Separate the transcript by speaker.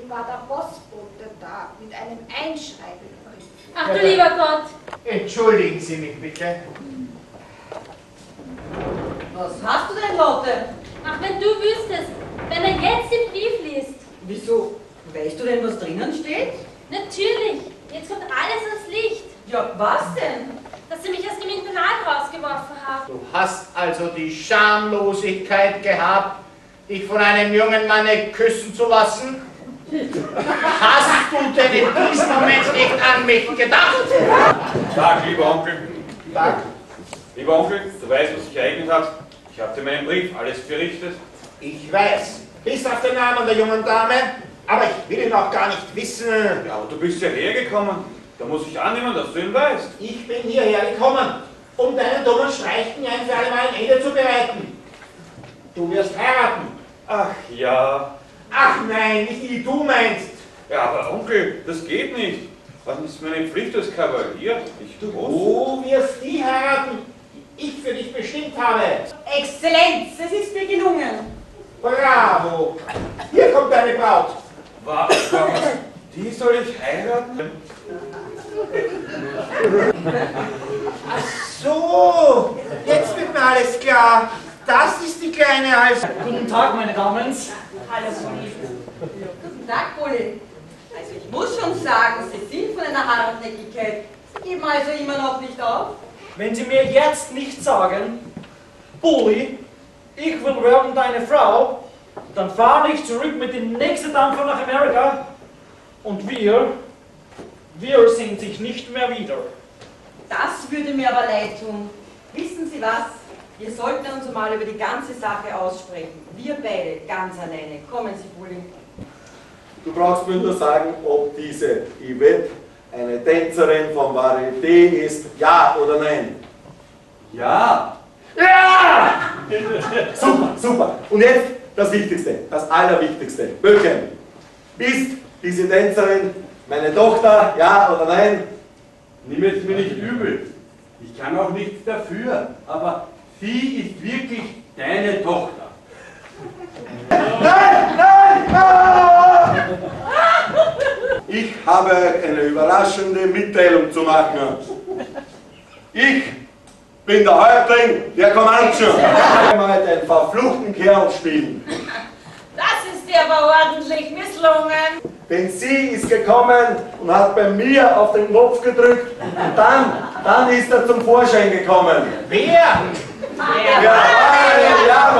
Speaker 1: war der Postbote da mit einem Einschreibebrief.
Speaker 2: Ach du lieber Gott!
Speaker 3: Entschuldigen Sie mich bitte.
Speaker 4: Was hast du denn, Lotte?
Speaker 2: Ach, wenn du wüsstest, wenn er jetzt den Brief liest.
Speaker 4: Wieso? Weißt du denn, was drinnen steht?
Speaker 2: Natürlich, jetzt kommt alles ans Licht.
Speaker 4: Ja, was denn?
Speaker 2: Dass sie mich aus dem Internat rausgeworfen haben.
Speaker 3: Du hast also die Schamlosigkeit gehabt, dich von einem jungen Manne küssen zu lassen? Hast du denn in diesem Moment nicht an mich gedacht?
Speaker 5: Tag, lieber Onkel.
Speaker 3: Tag.
Speaker 5: Lieber Onkel, du weißt, was sich ereignet hat. Ich habe dir meinen Brief alles berichtet.
Speaker 3: Ich weiß, bis auf den Namen der jungen Dame, aber ich will ihn auch gar nicht wissen.
Speaker 5: Ja, aber du bist ja hergekommen. Da muss ich annehmen, dass du ihn weißt.
Speaker 3: Ich bin hierher gekommen, um deinen dummen Streichen ein für alle Mal ein Ende zu bereiten. Du wirst heiraten.
Speaker 5: Ach ja.
Speaker 3: Ach nein, nicht wie du meinst.
Speaker 5: Ja, aber Onkel, das geht nicht. Was ist meine Pflicht als Kavalier? Ich muss.
Speaker 3: Du wirst die heiraten, die ich für dich bestimmt habe.
Speaker 4: Exzellenz, es ist mir gelungen.
Speaker 3: Bravo. Hier kommt deine Braut.
Speaker 5: Was? Die soll ich heiraten?
Speaker 3: Ach so, jetzt wird mir alles klar. Das ist die kleine als...
Speaker 6: Guten Tag, meine Damen.
Speaker 4: Hallo, Polly. Guten Tag, Polly. Also ich muss schon sagen, Sie sind von einer Hartnäckigkeit. Sie geben also immer noch nicht auf.
Speaker 6: Wenn Sie mir jetzt nicht sagen, Bulli, ich will werden deine Frau, dann fahre ich zurück mit dem nächsten Dampfer nach Amerika und wir sehen sich nicht mehr wieder.
Speaker 4: Das würde mir aber leid tun. Wissen Sie was? Wir sollten uns mal über die ganze Sache aussprechen. Wir beide, ganz alleine. Kommen Sie, Bulli.
Speaker 7: Du brauchst mir nur sagen, ob diese Yvette eine Tänzerin vom Varieté ist, ja oder nein.
Speaker 5: Ja.
Speaker 7: Ja! Super, super. Und jetzt das Wichtigste, das Allerwichtigste. Böcken, ist diese Tänzerin meine Tochter, ja oder nein?
Speaker 8: Nimm es mir nicht übel. Ich kann auch nichts dafür, aber sie ist wirklich deine Tochter.
Speaker 7: Nein, nein, nein! Ich habe eine überraschende Mitteilung zu machen. Ich bin der Häuptling der Comanche. Ich will mal den verfluchten Kerl spielen.
Speaker 1: Das ist dir aber ordentlich misslungen.
Speaker 7: Denn sie ist gekommen und hat bei mir auf den Knopf gedrückt und dann ist er zum Vorschein gekommen.
Speaker 3: Wer?
Speaker 7: Ja, ja,